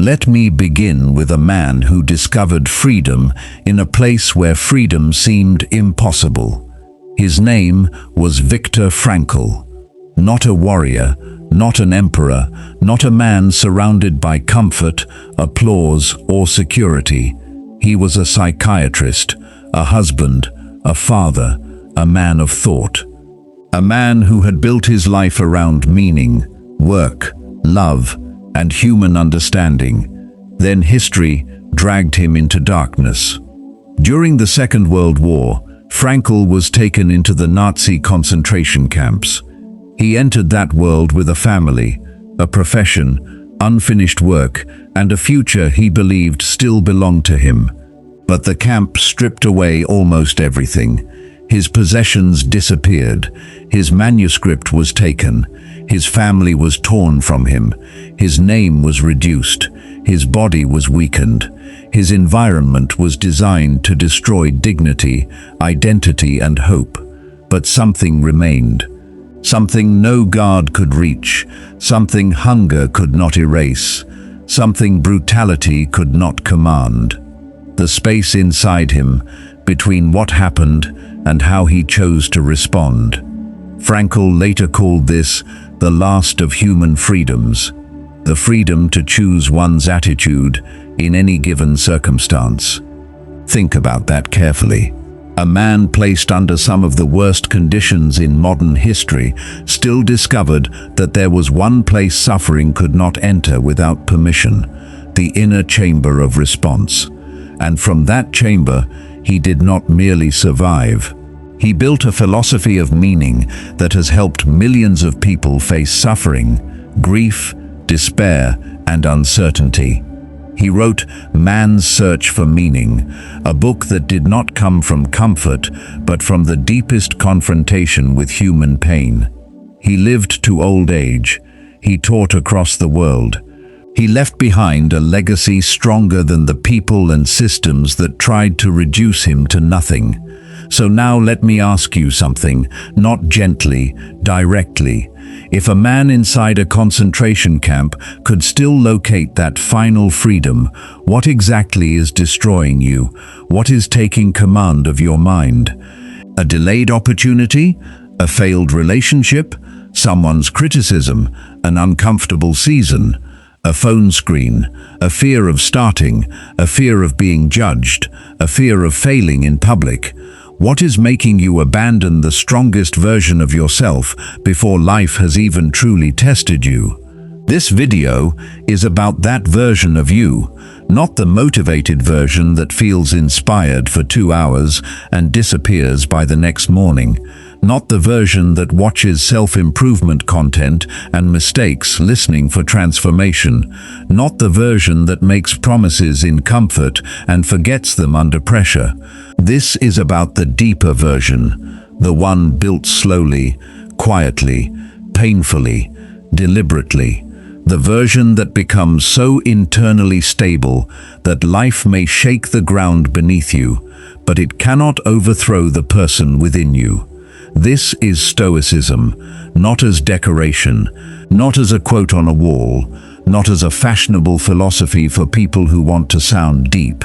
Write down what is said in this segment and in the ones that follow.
Let me begin with a man who discovered freedom in a place where freedom seemed impossible. His name was Viktor Frankl. Not a warrior, not an emperor, not a man surrounded by comfort, applause, or security. He was a psychiatrist, a husband, a father, a man of thought. A man who had built his life around meaning, work, love, and human understanding. Then history dragged him into darkness. During the Second World War, Frankl was taken into the Nazi concentration camps. He entered that world with a family, a profession, unfinished work, and a future he believed still belonged to him. But the camp stripped away almost everything. His possessions disappeared. His manuscript was taken. His family was torn from him. His name was reduced. His body was weakened. His environment was designed to destroy dignity, identity, and hope. But something remained. Something no guard could reach. Something hunger could not erase. Something brutality could not command. The space inside him, between what happened and how he chose to respond. Frankl later called this the last of human freedoms, the freedom to choose one's attitude in any given circumstance. Think about that carefully. A man placed under some of the worst conditions in modern history still discovered that there was one place suffering could not enter without permission, the inner chamber of response. And from that chamber, he did not merely survive. He built a philosophy of meaning that has helped millions of people face suffering, grief, despair, and uncertainty. He wrote Man's Search for Meaning, a book that did not come from comfort, but from the deepest confrontation with human pain. He lived to old age. He taught across the world. He left behind a legacy stronger than the people and systems that tried to reduce him to nothing. So now let me ask you something, not gently, directly. If a man inside a concentration camp could still locate that final freedom, what exactly is destroying you? What is taking command of your mind? A delayed opportunity? A failed relationship? Someone's criticism? An uncomfortable season? A phone screen? A fear of starting? A fear of being judged? A fear of failing in public? What is making you abandon the strongest version of yourself before life has even truly tested you? This video is about that version of you, not the motivated version that feels inspired for 2 hours and disappears by the next morning. Not the version that watches self-improvement content and mistakes listening for transformation. Not the version that makes promises in comfort and forgets them under pressure. This is about the deeper version, the one built slowly, quietly, painfully, deliberately. The version that becomes so internally stable that life may shake the ground beneath you, but it cannot overthrow the person within you. This is Stoicism, not as decoration, not as a quote on a wall, not as a fashionable philosophy for people who want to sound deep.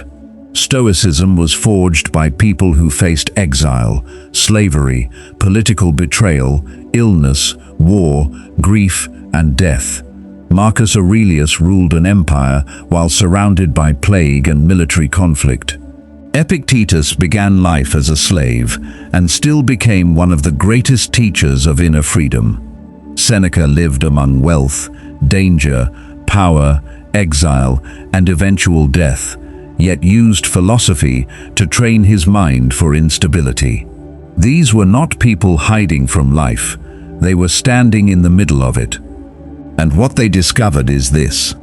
Stoicism was forged by people who faced exile, slavery, political betrayal, illness, war, grief, and death. Marcus Aurelius ruled an empire while surrounded by plague and military conflict. Epictetus began life as a slave and still became one of the greatest teachers of inner freedom. Seneca lived among wealth, danger, power, exile, and eventual death, yet used philosophy to train his mind for instability. These were not people hiding from life. They were standing in the middle of it. And what they discovered is this: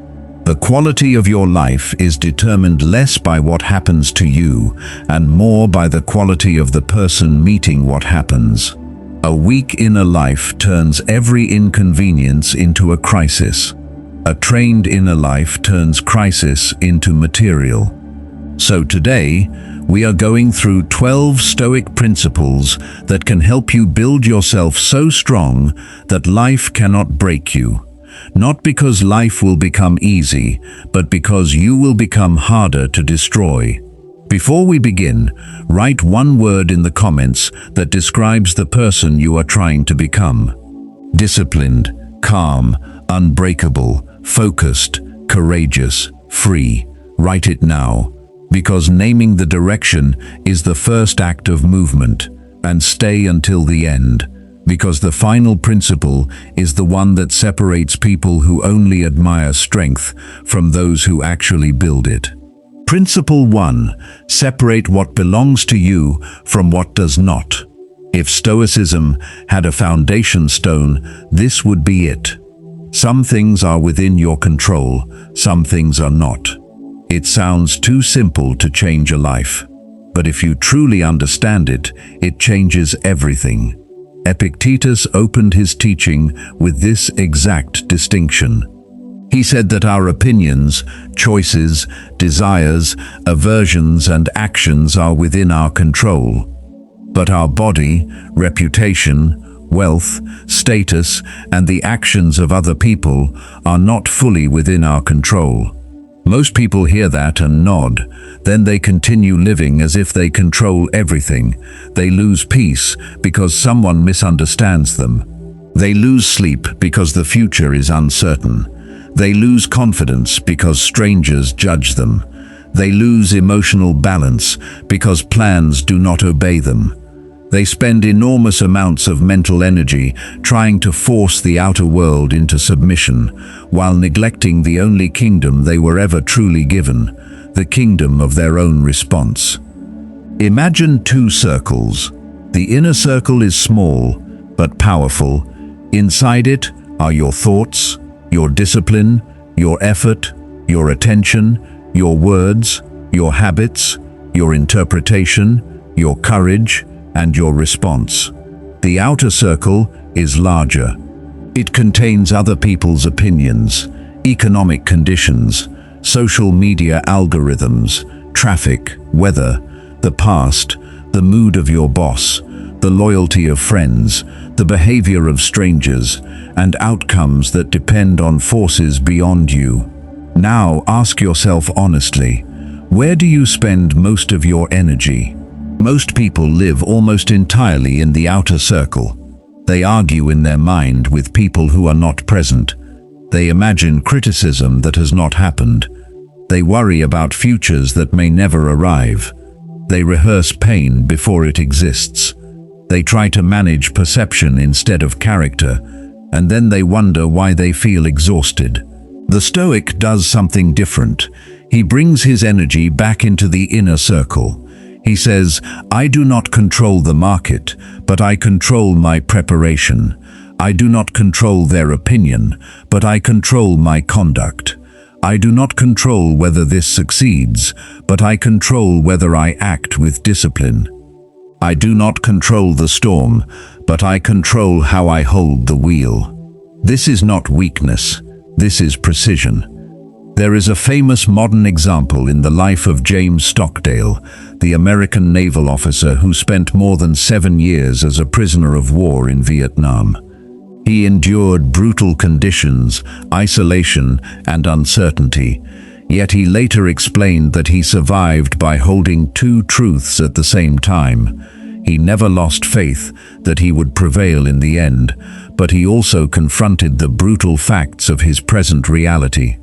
the quality of your life is determined less by what happens to you and more by the quality of the person meeting what happens. A weak inner life turns every inconvenience into a crisis. A trained inner life turns crisis into material. So today, we are going through 12 Stoic principles that can help you build yourself so strong that life cannot break you. not because life will become easy, but because you will become harder to destroy. Before we begin, write one word in the comments that describes the person you are trying to become. Disciplined, calm, unbreakable, focused, courageous, free. Write it now, because naming the direction is the first act of movement, and stay until the end, because the final principle is the one that separates people who only admire strength from those who actually build it. Principle 1. Separate what belongs to you from what does not. If Stoicism had a foundation stone, this would be it. Some things are within your control, some things are not. It sounds too simple to change a life, but if you truly understand it, it changes everything. Epictetus opened his teaching with this exact distinction. He said that our opinions, choices, desires, aversions, and actions are within our control. But our body, reputation, wealth, status, and the actions of other people are not fully within our control. Most people hear that and nod. Then they continue living as if they control everything. They lose peace because someone misunderstands them. They lose sleep because the future is uncertain. They lose confidence because strangers judge them. They lose emotional balance because plans do not obey them. They spend enormous amounts of mental energy trying to force the outer world into submission, while neglecting the only kingdom they were ever truly given, the kingdom of their own response. Imagine two circles. The inner circle is small, but powerful. Inside it are your thoughts, your discipline, your effort, your attention, your words, your habits, your interpretation, your courage, and your response. The outer circle is larger. It contains other people's opinions, economic conditions, social media algorithms, traffic, weather, the past, the mood of your boss, the loyalty of friends, the behavior of strangers, and outcomes that depend on forces beyond you. Now ask yourself honestly, where do you spend most of your energy? Most people live almost entirely in the outer circle. They argue in their mind with people who are not present. They imagine criticism that has not happened. They worry about futures that may never arrive. They rehearse pain before it exists. They try to manage perception instead of character, and then they wonder why they feel exhausted. The Stoic does something different. He brings his energy back into the inner circle. He says, I do not control the market, but I control my preparation. I do not control their opinion, but I control my conduct. I do not control whether this succeeds, but I control whether I act with discipline. I do not control the storm, but I control how I hold the wheel. This is not weakness, this is precision. There is a famous modern example in the life of James Stockdale, the American naval officer who spent more than 7 years as a prisoner of war in Vietnam. He endured brutal conditions, isolation, and uncertainty, yet he later explained that he survived by holding two truths at the same time. He never lost faith that he would prevail in the end, but he also confronted the brutal facts of his present reality.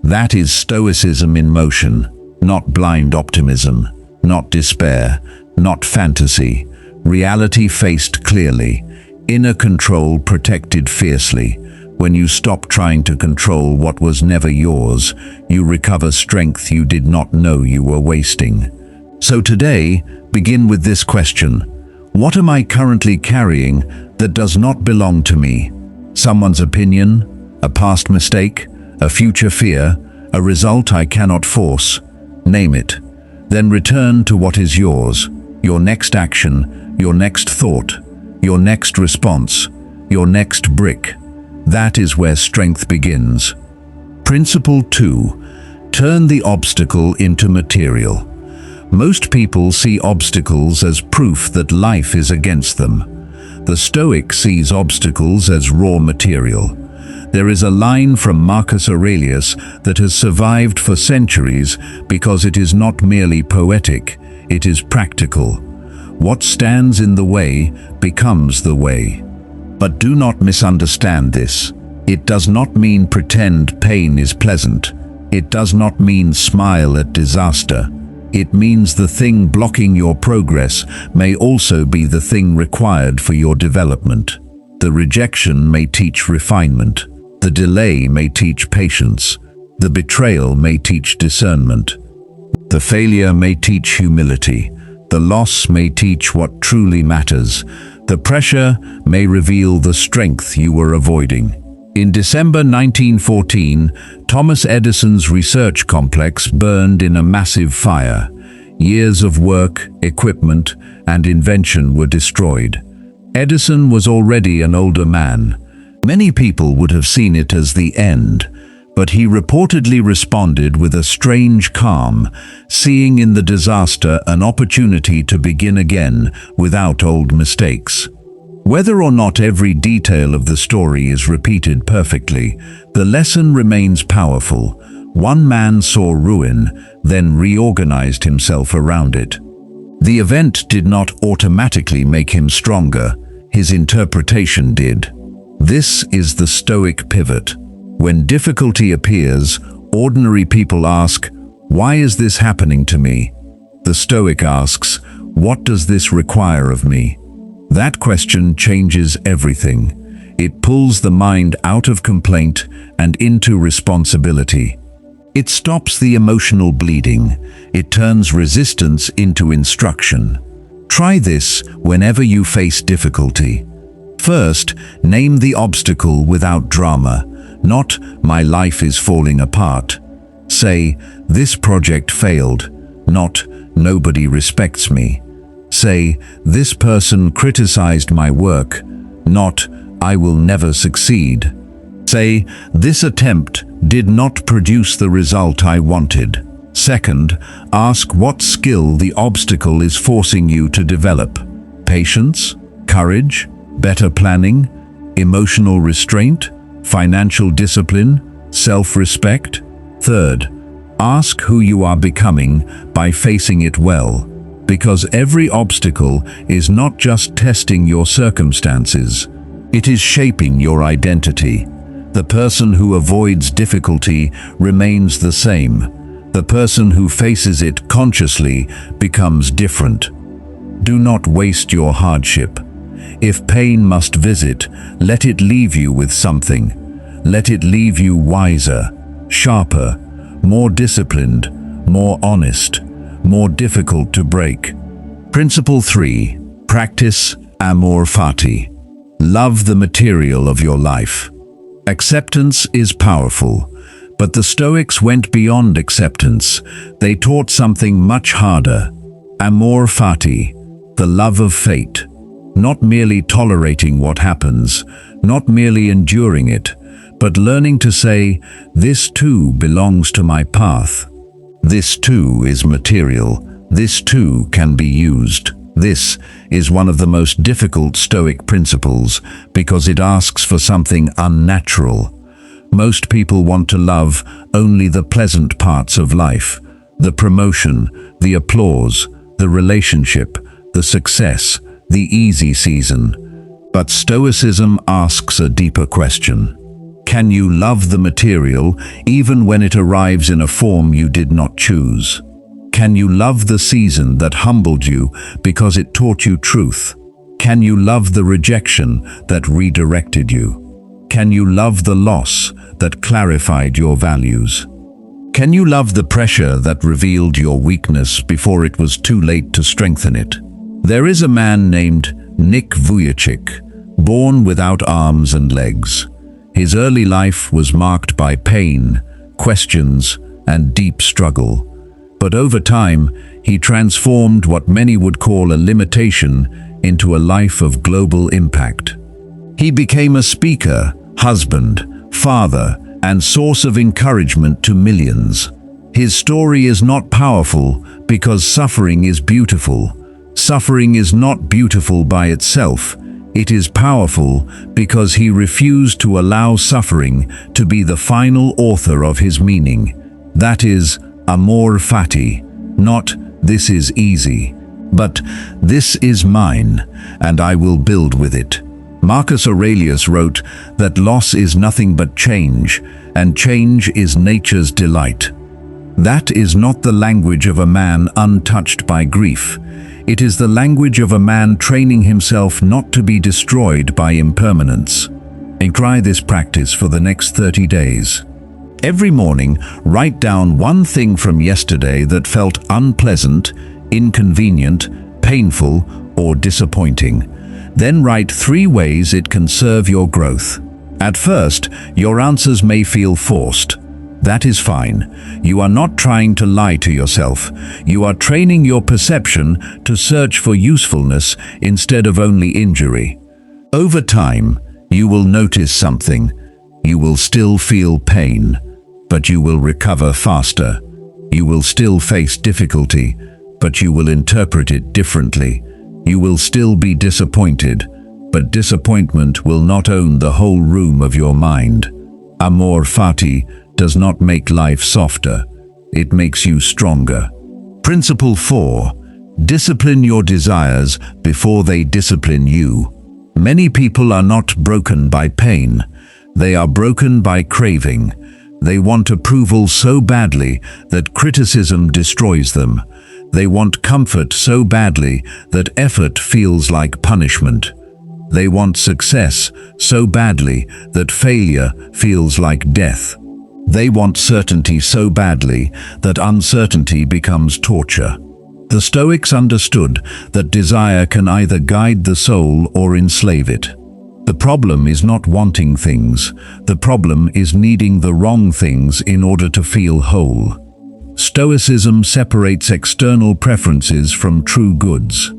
That is Stoicism in motion, not blind optimism, not despair, not fantasy. Reality faced clearly, inner control protected fiercely. When you stop trying to control what was never yours, you recover strength you did not know you were wasting. So today, begin with this question. What am I currently carrying that does not belong to me? Someone's opinion, a past mistake, a future fear, a result I cannot force. Name it. Then return to what is yours, your next action, your next thought, your next response, your next brick. That is where strength begins. Principle 2. Turn the obstacle into material. Most people see obstacles as proof that life is against them. The Stoic sees obstacles as raw material. There is a line from Marcus Aurelius that has survived for centuries because it is not merely poetic, it is practical. What stands in the way becomes the way. But do not misunderstand this. It does not mean pretend pain is pleasant. It does not mean smile at disaster. It means the thing blocking your progress may also be the thing required for your development. The rejection may teach refinement. The delay may teach patience. The betrayal may teach discernment. The failure may teach humility. The loss may teach what truly matters. The pressure may reveal the strength you were avoiding. In December 1914, Thomas Edison's research complex burned in a massive fire. Years of work, equipment, and invention were destroyed. Edison was already an older man. Many people would have seen it as the end, but he reportedly responded with a strange calm, seeing in the disaster an opportunity to begin again without old mistakes. Whether or not every detail of the story is repeated perfectly, the lesson remains powerful. One man saw ruin, then reorganized himself around it. The event did not automatically make him stronger, his interpretation did. This is the Stoic pivot. When difficulty appears, ordinary people ask, "Why is this happening to me?" The Stoic asks, "What does this require of me?" That question changes everything. It pulls the mind out of complaint and into responsibility. It stops the emotional bleeding. It turns resistance into instruction. Try this whenever you face difficulty. First, name the obstacle without drama. Not, "My life is falling apart." Say, "This project failed." Not, "Nobody respects me." Say, "This person criticized my work." Not, "I will never succeed." Say, "This attempt did not produce the result I wanted." Second, ask what skill the obstacle is forcing you to develop. Patience, courage, better planning, emotional restraint, financial discipline, self-respect. Third, ask who you are becoming by facing it well, because every obstacle is not just testing your circumstances, it is shaping your identity. The person who avoids difficulty remains the same. The person who faces it consciously becomes different. Do not waste your hardship. If pain must visit, let it leave you with something. Let it leave you wiser, sharper, more disciplined, more honest, more difficult to break. Principle 3. Practice amor fati. Love the material of your life. Acceptance is powerful, but the Stoics went beyond acceptance. They taught something much harder. Amor fati, the love of fate. Not merely tolerating what happens, not merely enduring it, but learning to say, "This too belongs to my path. This too is material. This too can be used." This is one of the most difficult Stoic principles because it asks for something unnatural. Most people want to love only the pleasant parts of life, the promotion, the applause, the relationship, the success, the easy season. But Stoicism asks a deeper question. Can you love the material even when it arrives in a form you did not choose? Can you love the season that humbled you because it taught you truth? Can you love the rejection that redirected you? Can you love the loss that clarified your values? Can you love the pressure that revealed your weakness before it was too late to strengthen it? There is a man named Nick Vujicic, born without arms and legs. His early life was marked by pain, questions, and deep struggle. But over time, he transformed what many would call a limitation into a life of global impact. He became a speaker, husband, father, and source of encouragement to millions. His story is not powerful because suffering is beautiful. Suffering is not beautiful by itself. It is powerful because he refused to allow suffering to be the final author of his meaning. That is amor fati, not "this is easy," but "this is mine, and I will build with it." Marcus Aurelius wrote that loss is nothing but change, and change is nature's delight. That is not the language of a man untouched by grief. It is the language of a man training himself not to be destroyed by impermanence. And try this practice for the next 30 days. Every morning, write down one thing from yesterday that felt unpleasant, inconvenient, painful, or disappointing. Then write 3 ways it can serve your growth. At first, your answers may feel forced. That is fine. You are not trying to lie to yourself. You are training your perception to search for usefulness instead of only injury. Over time, you will notice something. You will still feel pain, but you will recover faster. You will still face difficulty, but you will interpret it differently. You will still be disappointed, but disappointment will not own the whole room of your mind. Amor fati does not make life softer, it makes you stronger. Principle 4. Discipline your desires before they discipline you. Many people are not broken by pain. They are broken by craving. They want approval so badly that criticism destroys them. They want comfort so badly that effort feels like punishment. They want success so badly that failure feels like death. They want certainty so badly that uncertainty becomes torture. The Stoics understood that desire can either guide the soul or enslave it. The problem is not wanting things. The problem is needing the wrong things in order to feel whole. Stoicism separates external preferences from true goods.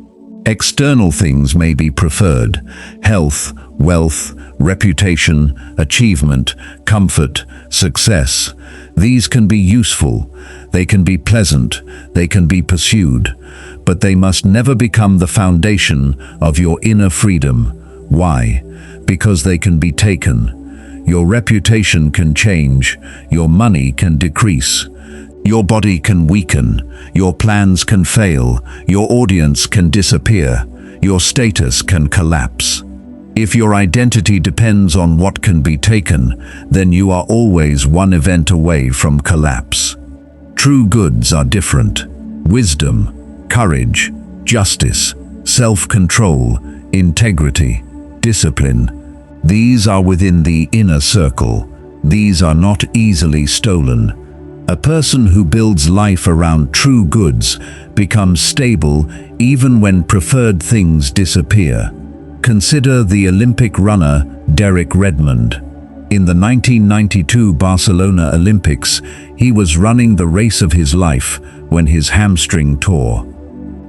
External things may be preferred: health, wealth, reputation, achievement, comfort, success. These can be useful, they can be pleasant, they can be pursued, but they must never become the foundation of your inner freedom. Why? Because they can be taken. Your reputation can change, your money can decrease. Your body can weaken, your plans can fail, your audience can disappear, your status can collapse. If your identity depends on what can be taken, then you are always one event away from collapse. True goods are different. Wisdom, courage, justice, self-control, integrity, discipline. These are within the inner circle. These are not easily stolen. A person who builds life around true goods becomes stable even when preferred things disappear. Consider the Olympic runner Derek Redmond. In the 1992 Barcelona Olympics, he was running the race of his life when his hamstring tore.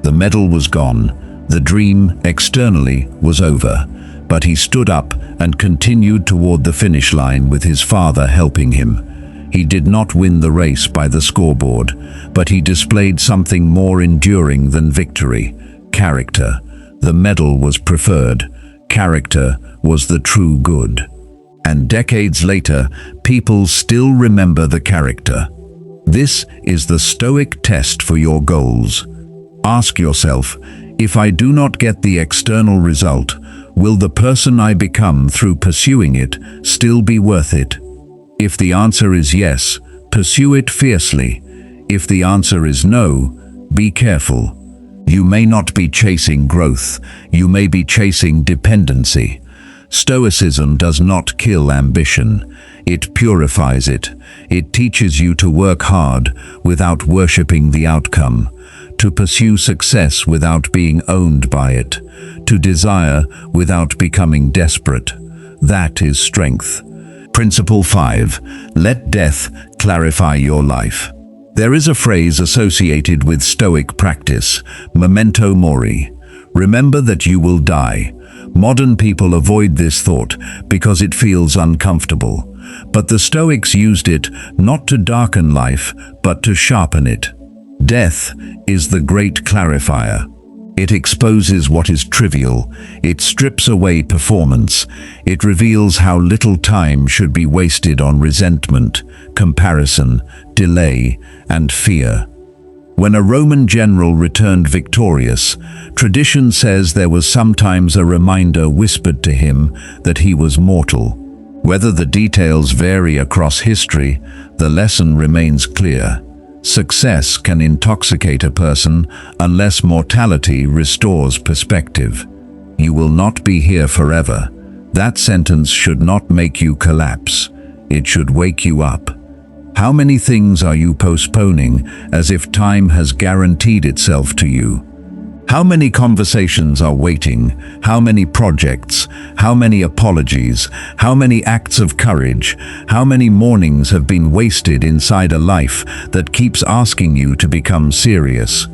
The medal was gone. The dream, externally, was over. But he stood up and continued toward the finish line with his father helping him. He did not win the race by the scoreboard, but he displayed something more enduring than victory: character. The medal was preferred. Character was the true good. And decades later, people still remember the character. This is the Stoic test for your goals. Ask yourself, if I do not get the external result, will the person I become through pursuing it still be worth it? If the answer is yes, pursue it fiercely. If the answer is no, be careful. You may not be chasing growth, you may be chasing dependency. Stoicism does not kill ambition, it purifies it. It teaches you to work hard without worshipping the outcome, to pursue success without being owned by it, to desire without becoming desperate. That is strength. Principle 5. Let death clarify your life. There is a phrase associated with Stoic practice: memento mori. Remember that you will die. Modern people avoid this thought because it feels uncomfortable. But the Stoics used it not to darken life, but to sharpen it. Death is the great clarifier. It exposes what is trivial, it strips away performance, it reveals how little time should be wasted on resentment, comparison, delay, and fear. When a Roman general returned victorious, tradition says there was sometimes a reminder whispered to him that he was mortal. Whether the details vary across history, the lesson remains clear. Success can intoxicate a person unless mortality restores perspective. You will not be here forever. That sentence should not make you collapse. It should wake you up. How many things are you postponing as if time has guaranteed itself to you? How many conversations are waiting? How many projects? How many apologies? How many acts of courage? How many mornings have been wasted inside a life that keeps asking you to become serious?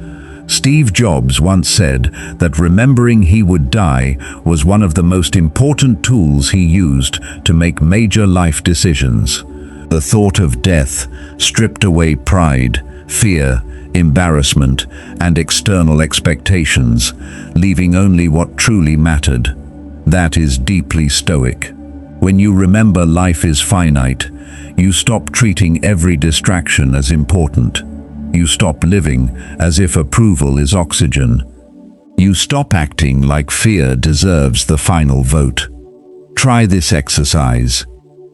Steve Jobs once said that remembering he would die was one of the most important tools he used to make major life decisions. The thought of death stripped away pride, fear, embarrassment, and external expectations, leaving only what truly mattered. That is deeply Stoic. When you remember life is finite, you stop treating every distraction as important. You stop living as if approval is oxygen. You stop acting like fear deserves the final vote. Try this exercise.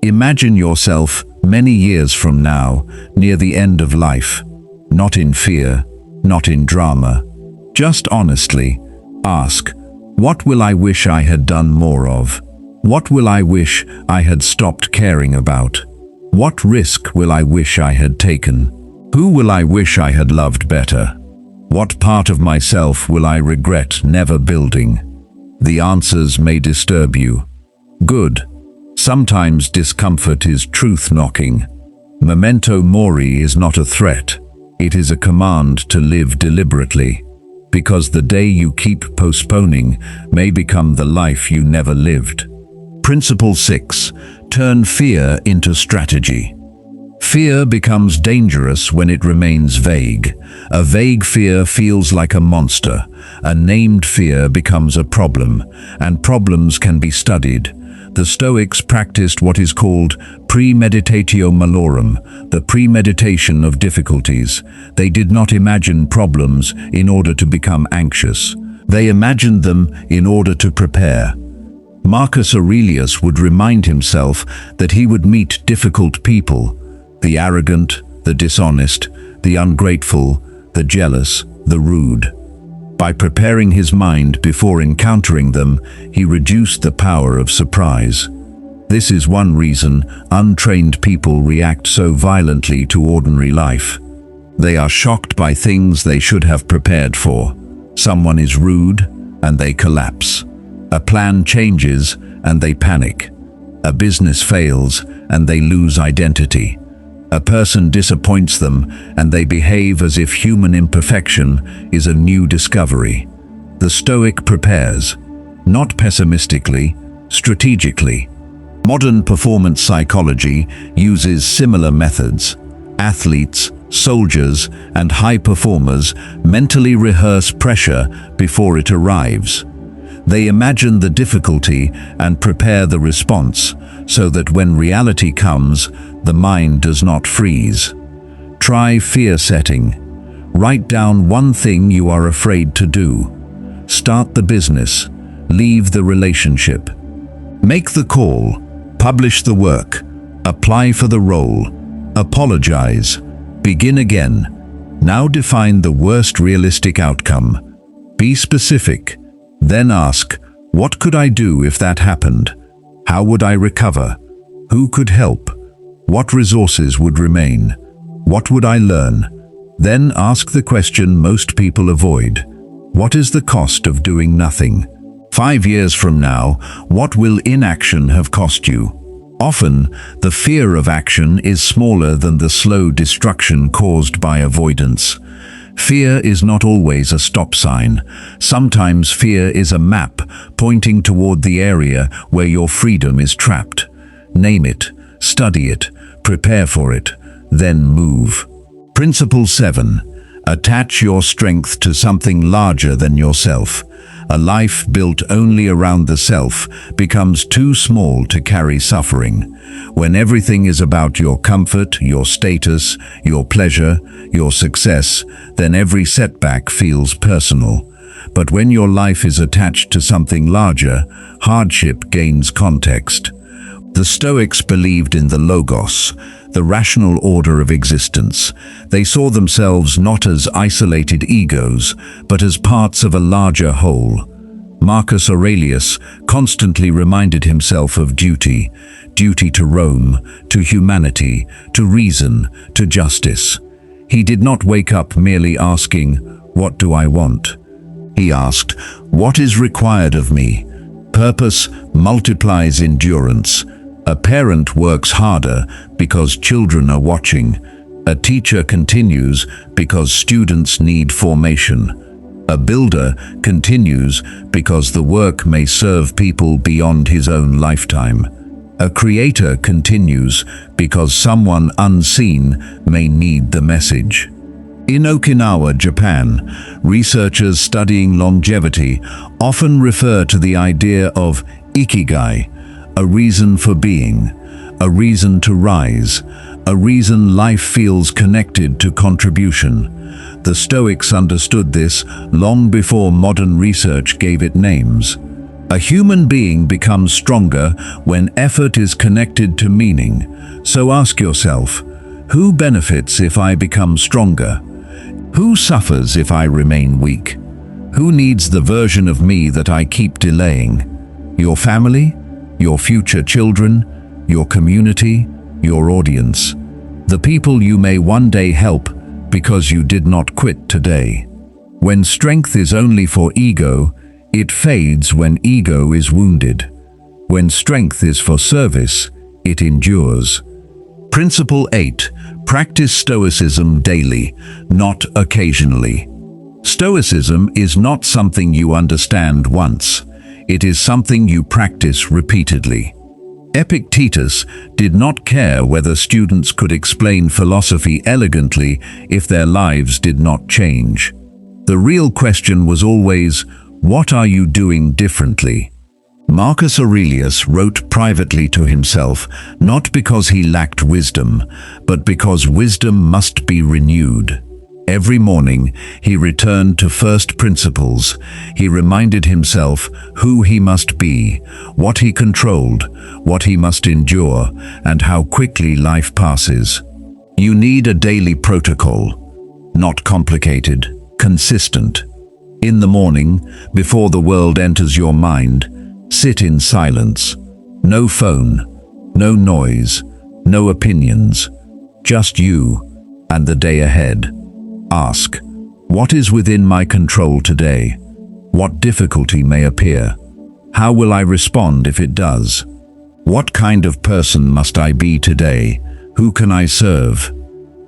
Imagine yourself many years from now, near the end of life. Not in fear, not in drama. Just honestly, ask, what will I wish I had done more of? What will I wish I had stopped caring about? What risk will I wish I had taken? Who will I wish I had loved better? What part of myself will I regret never building? The answers may disturb you. Good. Sometimes discomfort is truth knocking. Memento mori is not a threat. It is a command to live deliberately, because the day you keep postponing may become the life you never lived. Principle 6. Turn fear into strategy. Fear becomes dangerous when it remains vague. A vague fear feels like a monster. A named fear becomes a problem, and problems can be studied. The Stoics practiced what is called premeditatio malorum, the premeditation of difficulties. They did not imagine problems in order to become anxious. They imagined them in order to prepare. Marcus Aurelius would remind himself that he would meet difficult people: the arrogant, the dishonest, the ungrateful, the jealous, the rude. By preparing his mind before encountering them, he reduced the power of surprise. This is one reason untrained people react so violently to ordinary life. They are shocked by things they should have prepared for. Someone is rude, and they collapse. A plan changes, and they panic. A business fails, and they lose identity. A person disappoints them, and they behave as if human imperfection is a new discovery. The Stoic prepares, not pessimistically, strategically. Modern performance psychology uses similar methods. Athletes, soldiers, and high performers mentally rehearse pressure before it arrives. They imagine the difficulty and prepare the response, so that when reality comes, the mind does not freeze. Try fear setting. Write down one thing you are afraid to do. Start the business. Leave the relationship. Make the call. Publish the work. Apply for the role. Apologize. Begin again. Now define the worst realistic outcome. Be specific. Then ask, what could I do if that happened? How would I recover? Who could help? What resources would remain? What would I learn? Then ask the question most people avoid. What is the cost of doing nothing? 5 years from now, what will inaction have cost you? Often, the fear of action is smaller than the slow destruction caused by avoidance. Fear is not always a stop sign. Sometimes fear is a map pointing toward the area where your freedom is trapped. Name it, study it, prepare for it, then move. Principle 7. Attach your strength to something larger than yourself. A life built only around the self becomes too small to carry suffering. When everything is about your comfort, your status, your pleasure, your success, then every setback feels personal. But when your life is attached to something larger, hardship gains context. The Stoics believed in the logos, the rational order of existence. They saw themselves not as isolated egos, but as parts of a larger whole. Marcus Aurelius constantly reminded himself of duty to Rome, to humanity, to reason, to justice. He did not wake up merely asking, "What do I want?" He asked, "What is required of me?" Purpose multiplies endurance. A parent works harder because children are watching. A teacher continues because students need formation. A builder continues because the work may serve people beyond his own lifetime. A creator continues because someone unseen may need the message. In Okinawa, Japan, researchers studying longevity often refer to the idea of ikigai, a reason for being, a reason to rise, a reason life feels connected to contribution. The Stoics understood this long before modern research gave it names. A human being becomes stronger when effort is connected to meaning. So ask yourself, who benefits if I become stronger? Who suffers if I remain weak? Who needs the version of me that I keep delaying? Your family? Your future children, your community, your audience, the people you may one day help because you did not quit today. When strength is only for ego, it fades when ego is wounded. When strength is for service, it endures. Principle 8. Practice Stoicism daily, not occasionally. Stoicism is not something you understand once. It is something you practice repeatedly. Epictetus did not care whether students could explain philosophy elegantly if their lives did not change. The real question was always, what are you doing differently? Marcus Aurelius wrote privately to himself, not because he lacked wisdom, but because wisdom must be renewed. Every morning, he returned to first principles. He reminded himself who he must be, what he controlled, what he must endure, and how quickly life passes. You need a daily protocol, not complicated, consistent. In the morning, before the world enters your mind, sit in silence. No phone, no noise, no opinions, just you and the day ahead. Ask, what is within my control today? What difficulty may appear? How will I respond if it does? What kind of person must I be today? Who can I serve?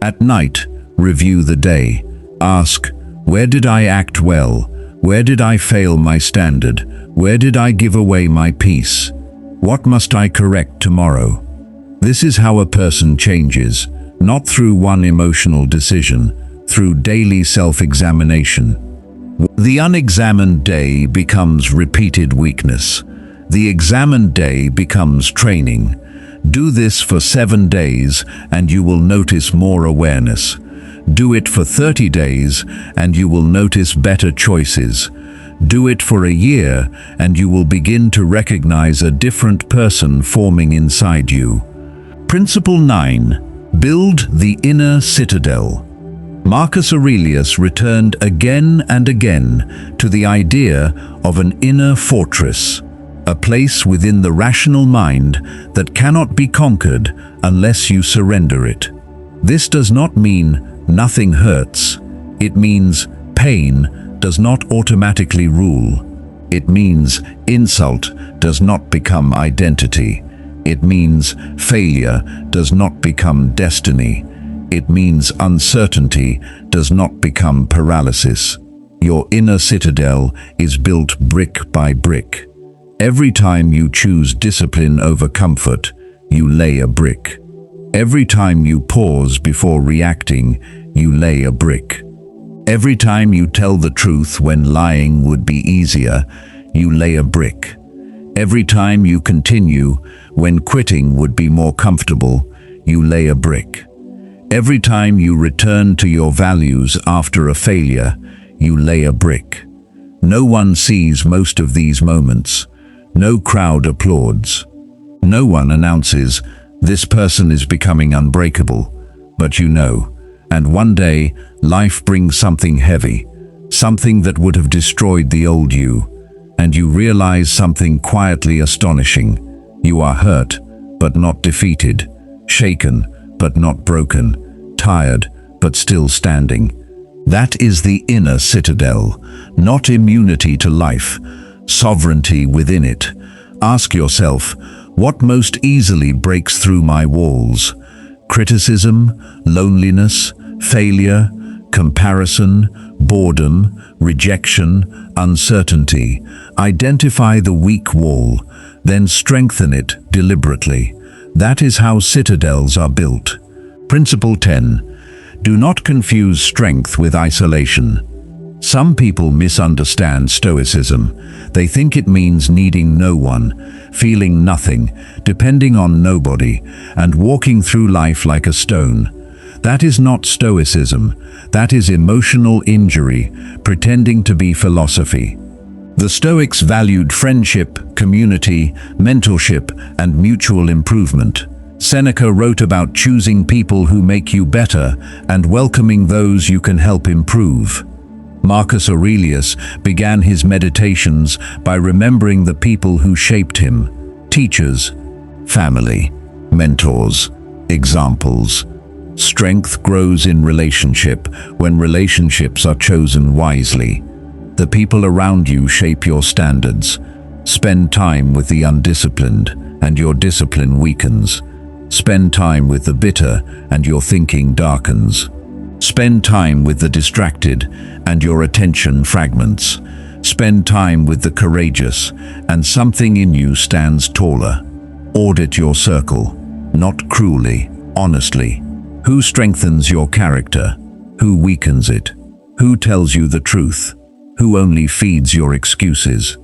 At night, review the day. Ask, where did I act well? Where did I fail my standard? Where did I give away my peace? What must I correct tomorrow? This is how a person changes, not through one emotional decision, through daily self-examination. The unexamined day becomes repeated weakness. The examined day becomes training. Do this for 7 days and you will notice more awareness. Do it for 30 days and you will notice better choices. Do it for a year and you will begin to recognize a different person forming inside you. Principle 9. Build the inner citadel. Marcus Aurelius returned again and again to the idea of an inner fortress, a place within the rational mind that cannot be conquered unless you surrender it. This does not mean nothing hurts. It means pain does not automatically rule. It means insult does not become identity. It means failure does not become destiny. It means uncertainty does not become paralysis. Your inner citadel is built brick by brick. Every time you choose discipline over comfort, you lay a brick. Every time you pause before reacting, you lay a brick. Every time you tell the truth when lying would be easier, you lay a brick. Every time you continue when quitting would be more comfortable, you lay a brick. Every time you return to your values after a failure, you lay a brick. No one sees most of these moments. No crowd applauds. No one announces, "This person is becoming unbreakable." But you know, and one day, life brings something heavy, something that would have destroyed the old you, and you realize something quietly astonishing. You are hurt, but not defeated, shaken, but not broken, tired, but still standing. That is the inner citadel, not immunity to life, sovereignty within it. Ask yourself, what most easily breaks through my walls? Criticism, loneliness, failure, comparison, boredom, rejection, uncertainty. Identify the weak wall, then strengthen it deliberately. That is how citadels are built. Principle 10. Do not confuse strength with isolation. Some people misunderstand Stoicism. They think it means needing no one, feeling nothing, depending on nobody, and walking through life like a stone. That is not Stoicism. That is emotional injury, pretending to be philosophy. The Stoics valued friendship, community, mentorship, and mutual improvement. Seneca wrote about choosing people who make you better and welcoming those you can help improve. Marcus Aurelius began his meditations by remembering the people who shaped him: teachers, family, mentors, examples. Strength grows in relationship when relationships are chosen wisely. The people around you shape your standards. Spend time with the undisciplined, and your discipline weakens. Spend time with the bitter, and your thinking darkens. Spend time with the distracted, and your attention fragments. Spend time with the courageous, and something in you stands taller. Audit your circle, not cruelly, honestly. Who strengthens your character? Who weakens it? Who tells you the truth? Who only feeds your excuses?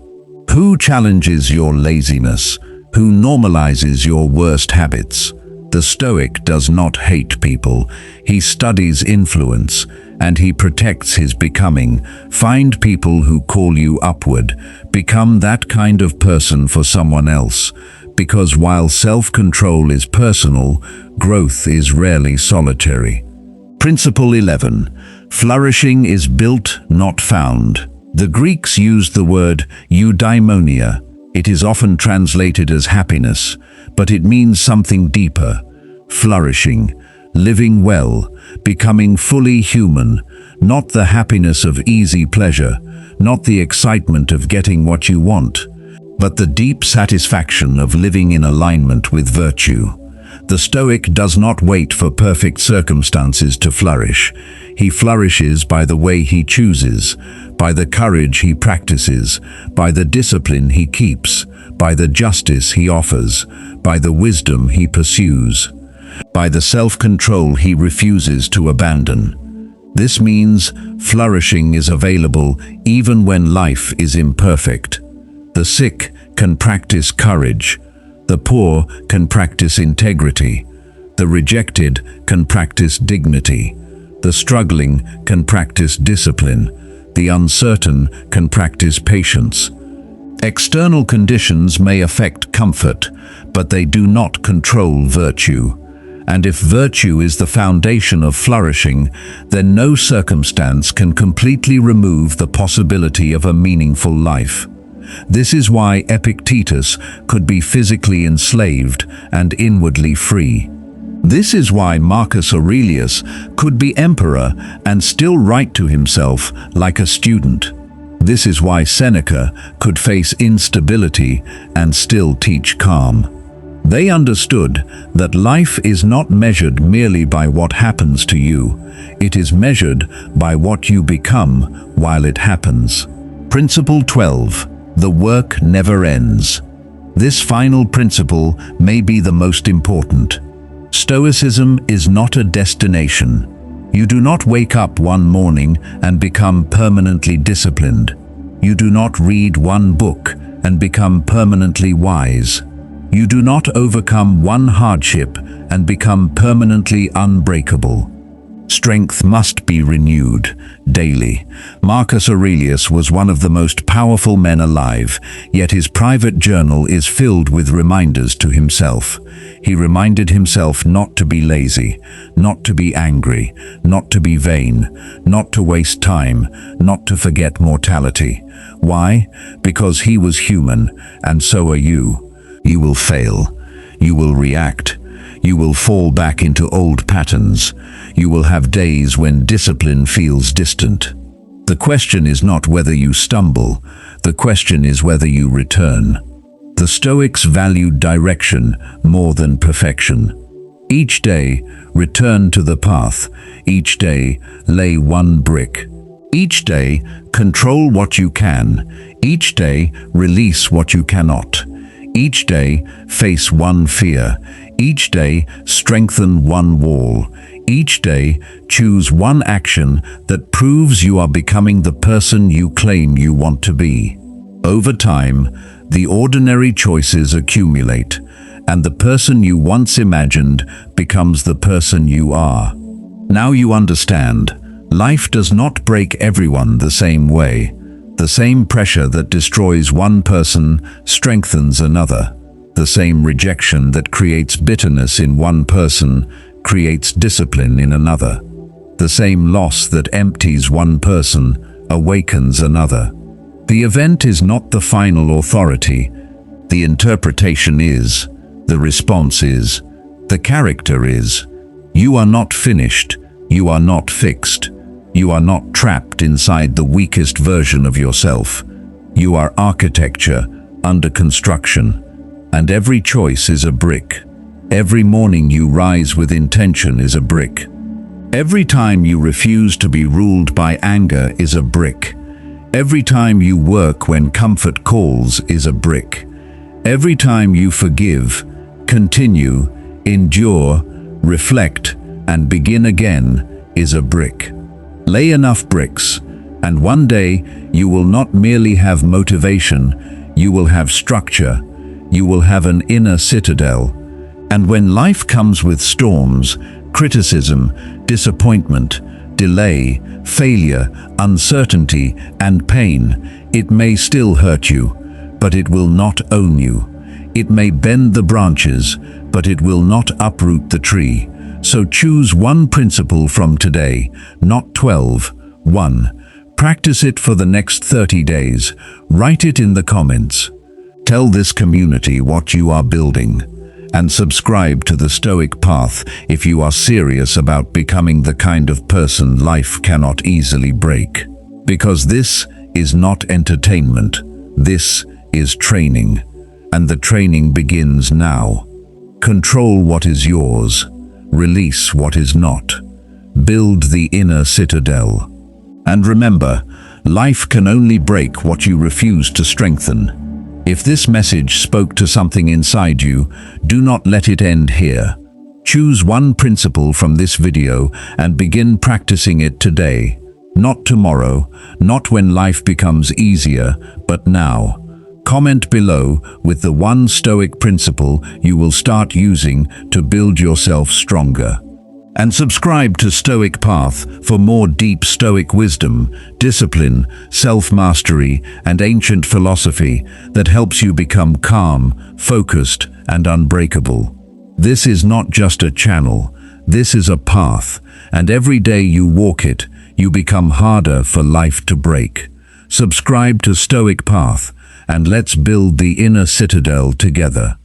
Who challenges your laziness? Who normalizes your worst habits? The Stoic does not hate people. He studies influence, and he protects his becoming. Find people who call you upward. Become that kind of person for someone else. Because while self-control is personal, growth is rarely solitary. Principle 11. Flourishing is built, not found. The Greeks used the word eudaimonia. It is often translated as happiness, but it means something deeper. Flourishing, living well, becoming fully human, not the happiness of easy pleasure, not the excitement of getting what you want, but the deep satisfaction of living in alignment with virtue. The Stoic does not wait for perfect circumstances to flourish. He flourishes by the way he chooses, by the courage he practices, by the discipline he keeps, by the justice he offers, by the wisdom he pursues, by the self-control he refuses to abandon. This means flourishing is available even when life is imperfect. The sick can practice courage. The poor can practice integrity. The rejected can practice dignity. The struggling can practice discipline. The uncertain can practice patience. External conditions may affect comfort, but they do not control virtue. And if virtue is the foundation of flourishing, then no circumstance can completely remove the possibility of a meaningful life. This is why Epictetus could be physically enslaved and inwardly free. This is why Marcus Aurelius could be emperor and still write to himself like a student. This is why Seneca could face instability and still teach calm. They understood that life is not measured merely by what happens to you. It is measured by what you become while it happens. Principle 12. The work never ends. This final principle may be the most important. Stoicism is not a destination. You do not wake up one morning and become permanently disciplined. You do not read one book and become permanently wise. You do not overcome one hardship and become permanently unbreakable. Strength must be renewed daily. Marcus Aurelius was one of the most powerful men alive, yet his private journal is filled with reminders to himself. He reminded himself not to be lazy, not to be angry, not to be vain, not to waste time, not to forget mortality. Why? Because he was human, and so are you. You will fail. You will react. You will fall back into old patterns. You will have days when discipline feels distant. The question is not whether you stumble. The question is whether you return. The Stoics valued direction more than perfection. Each day, return to the path. Each day, lay one brick. Each day, control what you can. Each day, release what you cannot. Each day, face one fear. Each day, strengthen one wall. Each day, choose one action that proves you are becoming the person you claim you want to be. Over time, the ordinary choices accumulate, and the person you once imagined becomes the person you are. Now you understand, life does not break everyone the same way. The same pressure that destroys one person strengthens another. The same rejection that creates bitterness in one person creates discipline in another. The same loss that empties one person awakens another. The event is not the final authority. The interpretation is. The response is. The character is. You are not finished. You are not fixed. You are not trapped inside the weakest version of yourself. You are architecture under construction. And every choice is a brick. Every morning you rise with intention is a brick. Every time you refuse to be ruled by anger is a brick. Every time you work when comfort calls is a brick. Every time you forgive, continue, endure, reflect, and begin again is a brick. Lay enough bricks, and one day you will not merely have motivation, you will have structure, you will have an inner citadel. And when life comes with storms, criticism, disappointment, delay, failure, uncertainty, and pain, it may still hurt you, but it will not own you. It may bend the branches, but it will not uproot the tree. So choose one principle from today, not 12. 1. Practice it for the next 30 days. Write it in the comments. Tell this community what you are building. And subscribe to the Stoic Path if you are serious about becoming the kind of person life cannot easily break. Because this is not entertainment. This is training. And the training begins now. Control what is yours. Release what is not. Build the inner citadel. And remember, life can only break what you refuse to strengthen. If this message spoke to something inside you, do not let it end here. Choose one principle from this video and begin practicing it today. Not tomorrow, not when life becomes easier, but now. Comment below with the one Stoic principle you will start using to build yourself stronger. And subscribe to Stoic Path for more deep Stoic wisdom, discipline, self-mastery, and ancient philosophy that helps you become calm, focused, and unbreakable. This is not just a channel, this is a path, and every day you walk it, you become harder for life to break. Subscribe to Stoic Path, and let's build the inner citadel together.